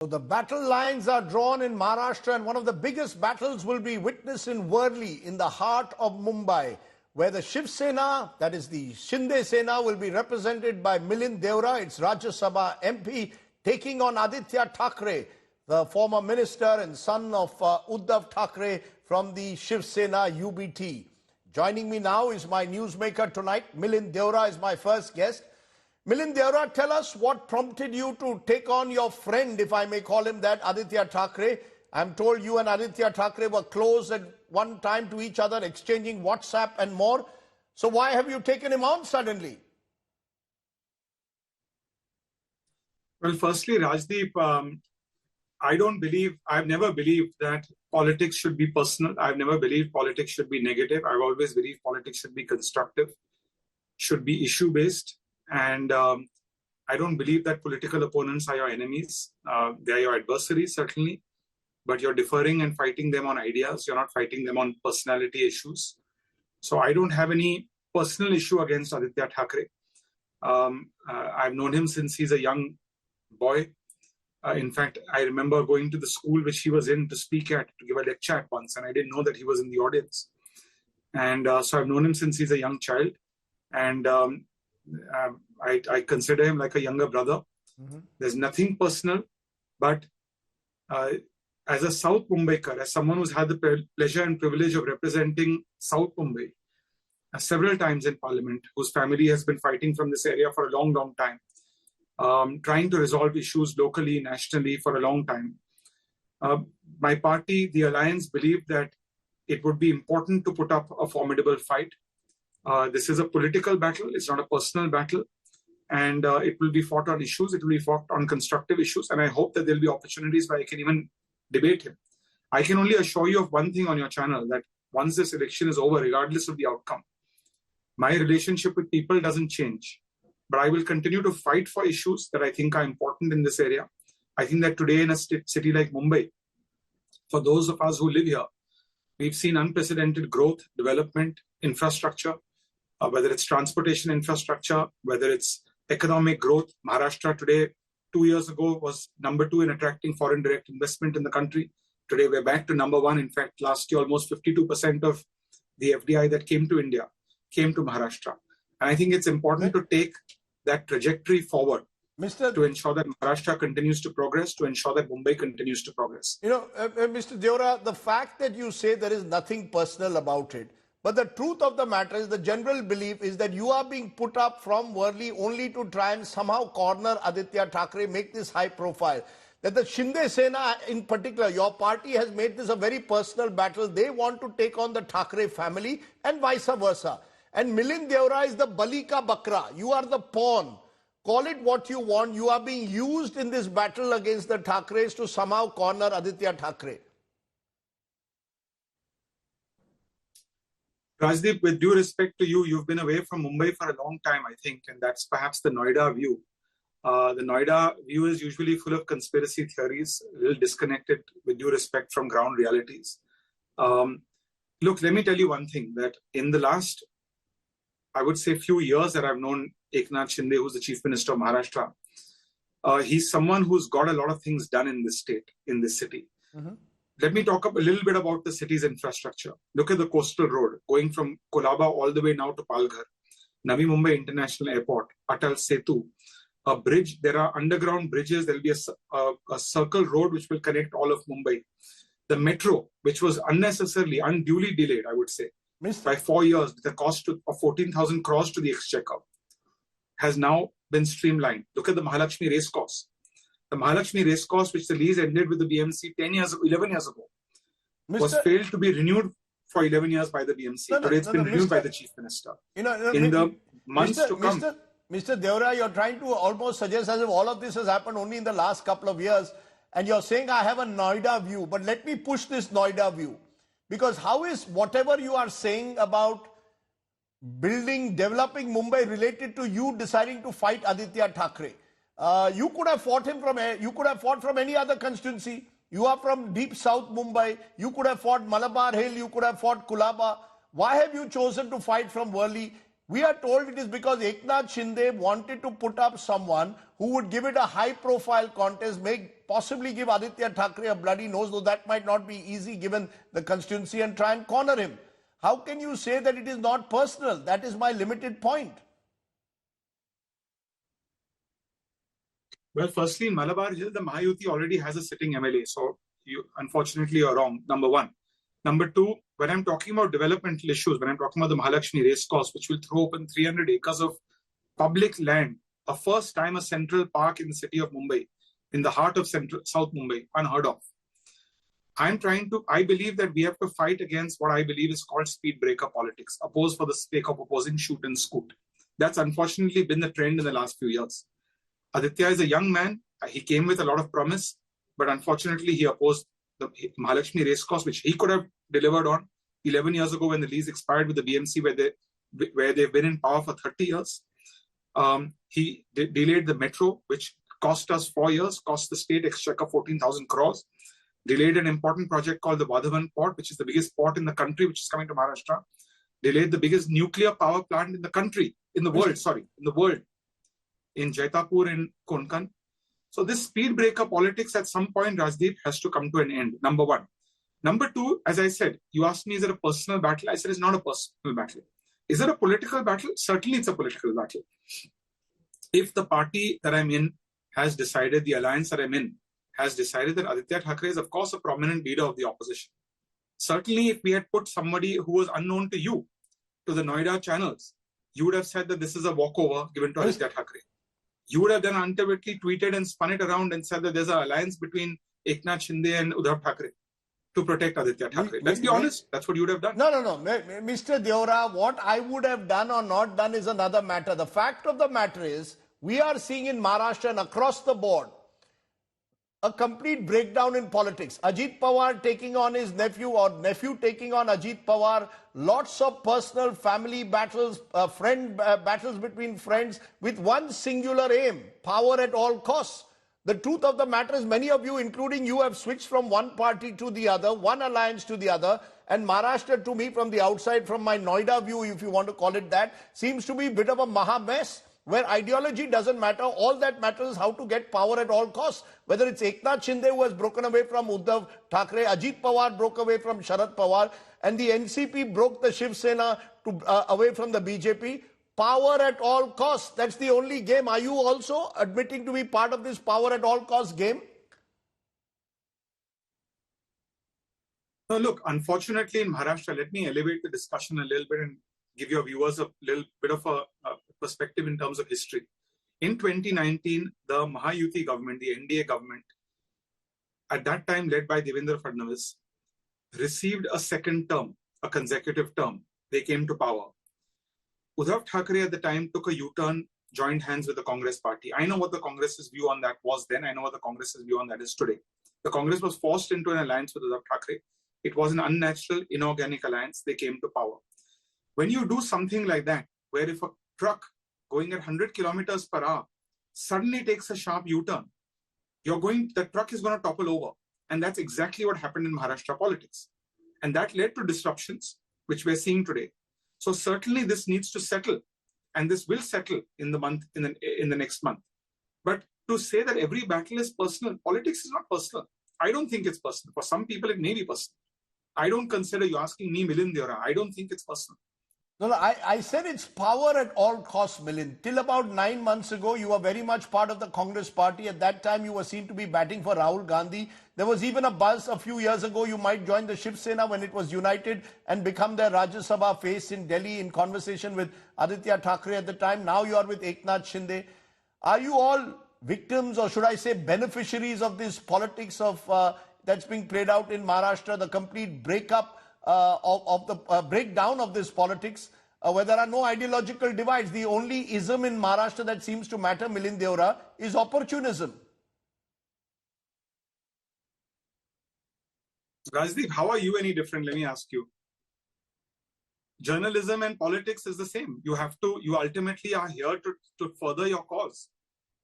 So the battle lines are drawn in Maharashtra, and one of the biggest battles will be witnessed in Worli, in the heart of Mumbai, where the Shiv Sena, that is the Shinde Sena, will be represented by Milind Deora, its Rajya Sabha MP, taking on Aditya Thackeray, the former minister and son of Uddhav Thackeray from the Shiv Sena UBT. Joining me now is my newsmaker tonight. Milind Deora is my first guest. Milind Deora, tell us what prompted you to take on your friend, if I may call him that, Aditya Thackeray. I'm told you and Aditya Thackeray were close at one time to each other, exchanging WhatsApp and more. So why have you taken him on suddenly? Well, firstly, Rajdeep, I've never believed that politics should be personal. I've never believed politics should be negative. I've always believed politics should be constructive, should be issue-based. And I don't believe that political opponents are your enemies. They are your adversaries, certainly. But you're differing and fighting them on ideas. You're not fighting them on personality issues. So I don't have any personal issue against Aditya Thackeray. I've known him since he's a young boy. In fact, I remember going to the school which he was in to speak at, to give a lecture at once, and I didn't know that he was in the audience. And so I've known him since he's a young child. And I consider him like a younger brother. Mm-hmm. There's nothing personal, but as a South Mumbaiker, as someone who's had the pleasure and privilege of representing South Mumbai several times in Parliament, whose family has been fighting from this area for a long, long time, trying to resolve issues locally, nationally for a long time. My party, the Alliance, believed that it would be important to put up a formidable fight. This is a political battle. It's not a personal battle. And it will be fought on issues. It will be fought on constructive issues. And I hope that there will be opportunities where I can even debate him. I can only assure you of one thing on your channel, that once this election is over, regardless of the outcome, my relationship with people doesn't change. But I will continue to fight for issues that I think are important in this area. I think that today in a city like Mumbai, for those of us who live here, we've seen unprecedented growth, development, infrastructure, whether it's transportation infrastructure, whether it's economic growth. Maharashtra today, 2 years ago, was number 2 in attracting foreign direct investment in the country. Today, we're back to number 1. In fact, last year, almost 52% of the FDI that came to India came to Maharashtra. And I think it's important to take that trajectory forward to ensure that Maharashtra continues to progress, to ensure that Mumbai continues to progress. You know, Mr. Deora, the fact that you say there is nothing personal about it, but the truth of the matter is, the general belief is that you are being put up from Worli only to try and somehow corner Aditya Thackeray, make this high profile. That the Shinde Sena in particular, your party has made this a very personal battle. They want to take on the Thackeray family and vice versa. And Milind Deora is the Balika Bakra. You are the pawn. Call it what you want. You are being used in this battle against the Thackeray's to somehow corner Aditya Thackeray. Rajdeep, with due respect to you, you've been away from Mumbai for a long time, I think, and that's perhaps the Noida view. The Noida view is usually full of conspiracy theories, a little disconnected, with due respect, from ground realities. Look, let me tell you one thing, that in the last, I would say, few years that I've known Eknath Shinde, who's the Chief Minister of Maharashtra, he's someone who's got a lot of things done in this state, in this city. Mm-hmm. Let me talk a little bit about the city's infrastructure. Look at the coastal road, going from Kolaba all the way now to Palghar, Navi Mumbai International Airport, Atal Setu, a bridge. There are underground bridges. There will be a circle road which will connect all of Mumbai. The metro, which was unnecessarily, unduly delayed, I would say, by 4 years, with a cost of 14,000 crores to the exchequer, has now been streamlined. Look at the Mahalakshmi race course. The Mahalakshmi race course, which the lease ended with the BMC 11 years ago, was failed to be renewed for 11 years by the BMC. Today it's been renewed by the Chief Minister. In the months to come. Mr. Deora, you're trying to almost suggest as if all of this has happened only in the last couple of years, and you're saying I have a Noida view, but let me push this Noida view. Because how is whatever you are saying about developing Mumbai related to you deciding to fight Aditya Thackeray? You could have fought him from any other constituency. You are from deep South Mumbai. You could have fought Malabar Hill. You could have fought Kulaba. Why have you chosen to fight from Worli? We are told it is because Eknath Shinde wanted to put up someone who would give it a high-profile contest, possibly give Aditya Thackeray a bloody nose, though that might not be easy given the constituency, and try and corner him. How can you say that it is not personal? That is my limited point. Well, firstly, in Malabar Hill, the Mahayuti already has a sitting MLA. So, unfortunately, you're wrong, number one. Number two, when I'm talking about developmental issues, when I'm talking about the Mahalakshmi race course, which will throw open 300 acres of public land, a first time a central park in the city of Mumbai, in the heart of South Mumbai, unheard of. I believe that we have to fight against what I believe is called speed breaker politics, oppose for the sake of opposing, shoot and scoot. That's unfortunately been the trend in the last few years. Aditya is a young man. He came with a lot of promise, but unfortunately he opposed the Mahalakshmi race course, which he could have delivered on 11 years ago when the lease expired with the BMC, where they've been in power for 30 years. He delayed the metro, which cost us 4 years, cost the state exchequer 14,000 crores. Delayed an important project called the Vadhavan port, which is the biggest port in the country, which is coming to Maharashtra. Delayed the biggest nuclear power plant in the country, in the world, in Jaitapur in Konkan. So this speed breaker politics at some point, Rajdeep, has to come to an end, number one. Number two, as I said, you asked me, is it a personal battle? I said it's not a personal battle. Is it a political battle? Certainly it's a political battle. If the party that I'm in has decided, the alliance that I'm in has decided that Aditya Thackeray is of course a prominent leader of the opposition. Certainly if we had put somebody who was unknown to you, to the Noida channels, you would have said that this is a walkover given to Aditya Thackeray. You would have then ultimately tweeted and spun it around and said that there's an alliance between Eknath Shinde and Uddhav Thackeray to protect Aditya Thackeray. Let's be honest, that's what you would have done. No. Mr. Deora, what I would have done or not done is another matter. The fact of the matter is, we are seeing in Maharashtra and across the board a complete breakdown in politics. Ajit Pawar taking on his nephew, or nephew taking on Ajit Pawar. Lots of personal family battles, battles between friends with one singular aim: power at all costs. The truth of the matter is, many of you, including you, have switched from one party to the other, one alliance to the other. And Maharashtra, to me, from the outside, from my Noida view, if you want to call it that, seems to be a bit of a maha mess, where ideology doesn't matter. All that matters is how to get power at all costs. Whether it's Eknath Shinde who has broken away from Uddhav Thackeray, Ajit Pawar broke away from Sharad Pawar, and the NCP broke the Shiv Sena away from the BJP. Power at all costs. That's the only game. Are you also admitting to be part of this power at all costs game? No, look, unfortunately in Maharashtra, let me elevate the discussion a little bit and give your viewers a little bit of a perspective in terms of history. In 2019, the Mahayuti government, the NDA government, at that time led by Devendra Fadnavis, received a second term, a consecutive term. They came to power. Uddhav Thackeray at the time took a U-turn, joined hands with the Congress party. I know what the Congress's view on that was then. I know what the Congress's view on that is today. The Congress was forced into an alliance with Uddhav Thackeray. It was an unnatural, inorganic alliance. They came to power. When you do something like that, where if a truck going at 100 kilometers per hour suddenly takes a sharp U-turn, the truck is going to topple over. And that's exactly what happened in Maharashtra politics. And that led to disruptions, which we're seeing today. So certainly this needs to settle, and this will settle in the next month. But to say that every battle is personal, politics is not personal. I don't think it's personal. For some people, it may be personal. I don't consider, you asking me, Milind Deora, I don't think it's personal. No, I said it's power at all costs, Milind. Till about 9 months ago, you were very much part of the Congress party. At that time, you were seen to be batting for Rahul Gandhi. There was even a buzz a few years ago you might join the Shiv Sena when it was united and become their Rajya Sabha face in Delhi in conversation with Aditya Thackeray at the time. Now you are with Eknath Shinde. Are you all victims, or should I say beneficiaries, of this politics of that's being played out in Maharashtra, the complete breakup of the breakdown of this politics, where there are no ideological divides? The only ism in Maharashtra that seems to matter, Milind Deora, is opportunism. Rajdeep, how are you any different? Let me ask you. Journalism and politics is the same. You ultimately are here to further your cause.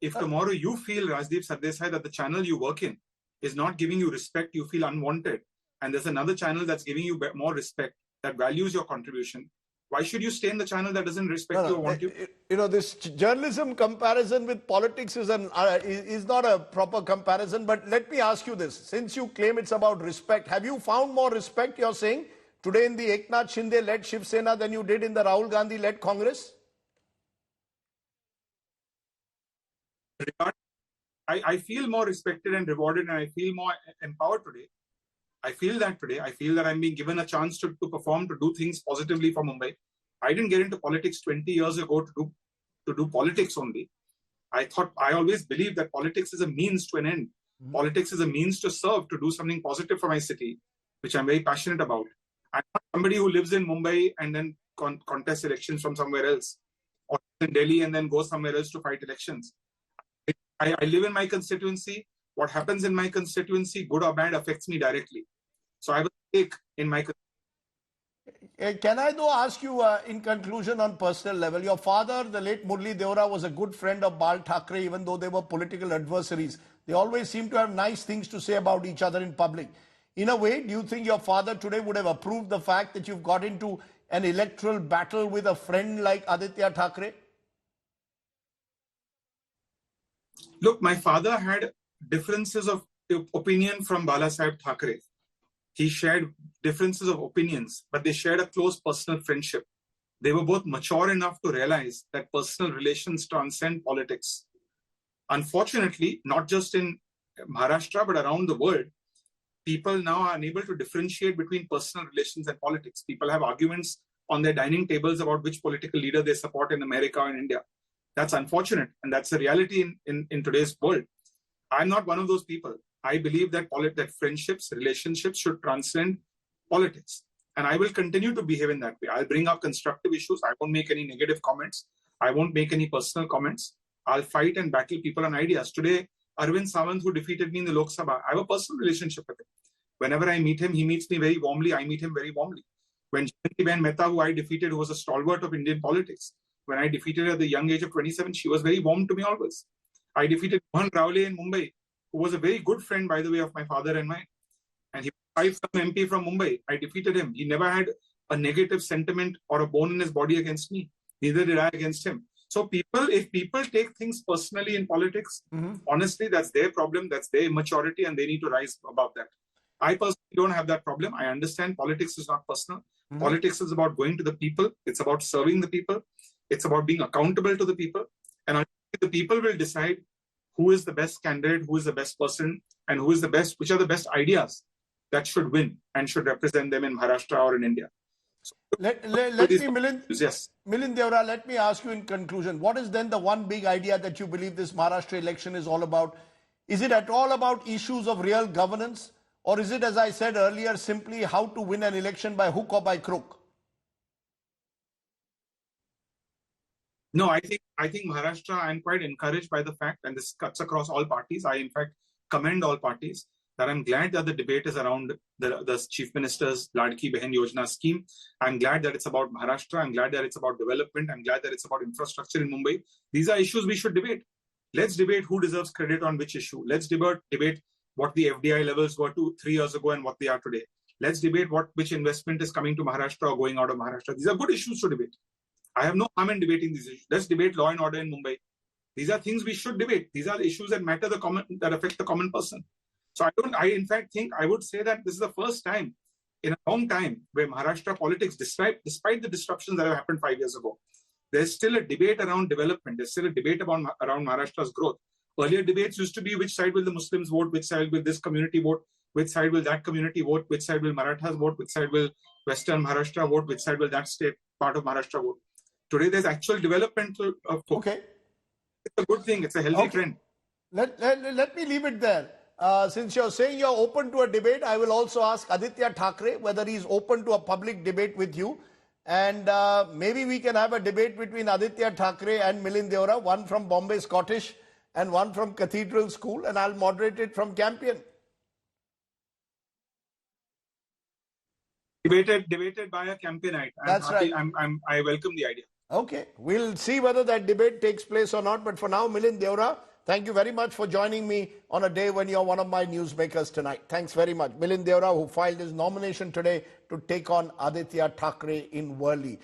If tomorrow you feel, Rajdeep Sardesai, that the channel you work in is not giving you respect, you feel unwanted, and there's another channel that's giving you more respect, that values your contribution, Why should you stay in the channel that doesn't respect you or want you? You know, this journalism comparison with politics is not a proper comparison. But let me ask you this. Since you claim it's about respect, have you found more respect, you're saying, today in the Eknath Shinde-led Shiv Sena than you did in the Rahul Gandhi-led Congress? I feel more respected and rewarded, and I feel more empowered today. I feel that today. I feel that I'm being given a chance to perform, to do things positively for Mumbai. I didn't get into politics 20 years ago to do politics only. I always believed that politics is a means to an end. Mm-hmm. Politics is a means to serve, to do something positive for my city, which I'm very passionate about. I'm not somebody who lives in Mumbai and then contests elections from somewhere else, or in Delhi and then goes somewhere else to fight elections. I live in my constituency. What happens in my constituency, good or bad, affects me directly. So I have a stake in my constituency. Can I though ask you in conclusion on personal level, your father, the late Milind Deora, was a good friend of Bal Thackeray, even though they were political adversaries. They always seem to have nice things to say about each other in public. In a way, do you think your father today would have approved the fact that you've got into an electoral battle with a friend like Aditya Thackeray? Look, my father had differences of opinion from Balasaheb Thackeray. He shared differences of opinions, but they shared a close personal friendship. They were both mature enough to realize that personal relations transcend politics. Unfortunately, not just in Maharashtra, but around the world, people now are unable to differentiate between personal relations and politics. People have arguments on their dining tables about which political leader they support in America and India. That's unfortunate, and that's the reality in today's world. I'm not one of those people. I believe that friendships, relationships should transcend politics. And I will continue to behave in that way. I'll bring up constructive issues. I won't make any negative comments. I won't make any personal comments. I'll fight and battle people on ideas. Today, Arvind Sawant, who defeated me in the Lok Sabha, I have a personal relationship with him. Whenever I meet him, he meets me very warmly. I meet him very warmly. When Jayanti Mehta, who I defeated, who was a stalwart of Indian politics, when I defeated her at the young age of 27, she was very warm to me always. I defeated Mohan Rawle in Mumbai, who was a very good friend, by the way, of my father and mine. And he was 5th MP from Mumbai. I defeated him. He never had a negative sentiment or a bone in his body against me. Neither did I against him. So if people take things personally in politics, honestly, that's their problem. That's their immaturity, and they need to rise above that. I personally don't have that problem. I understand politics is not personal. Politics is about going to the people. It's about serving the people. It's about being accountable to the people. And ultimately, the people will decide who is the best candidate, who is the best person, and which are the best ideas that should win and should represent them in Maharashtra or in India. So, Milind Deora, let me ask you in conclusion, what is then the one big idea that you believe this Maharashtra election is all about? Is it at all about issues of real governance? Or is it, as I said earlier, simply how to win an election by hook or by crook? No, I think Maharashtra, I'm quite encouraged by the fact, and this cuts across all parties. I, in fact, commend all parties, that I'm glad that the debate is around the Chief Minister's Ladki Behan Yojana scheme. I'm glad that it's about Maharashtra. I'm glad that it's about development. I'm glad that it's about infrastructure in Mumbai. These are issues we should debate. Let's debate who deserves credit on which issue. Let's debate what the FDI levels were 3 years ago and what they are today. Let's debate which investment is coming to Maharashtra or going out of Maharashtra. These are good issues to debate. I have no harm in debating these issues. Let's debate law and order in Mumbai. These are things we should debate. These are issues that matter that affect the common person. So I in fact think I would say that this is the first time in a long time where Maharashtra politics, despite the disruptions that have happened 5 years ago, there's still a debate around development. There's still a debate around Maharashtra's growth. Earlier debates used to be which side will the Muslims vote, which side will this community vote, which side will that community vote, which side will Marathas vote, which side will Western Maharashtra vote, which side will that state part of Maharashtra vote. Today, there's actual development of okay. It's a good thing. It's a healthy trend. Let me leave it there. Since you're saying you're open to a debate, I will also ask Aditya Thackeray whether he's open to a public debate with you. And maybe we can have a debate between Aditya Thackeray and Milind Deora, one from Bombay Scottish and one from Cathedral School, and I'll moderate it from Campion. Debated by a Campionite. That's right. I welcome the idea. Okay, we'll see whether that debate takes place or not. But for now, Milind Deora, thank you very much for joining me on a day when you're one of my newsmakers tonight. Thanks very much. Milind Deora, who filed his nomination today to take on Aditya Thackeray in Worli.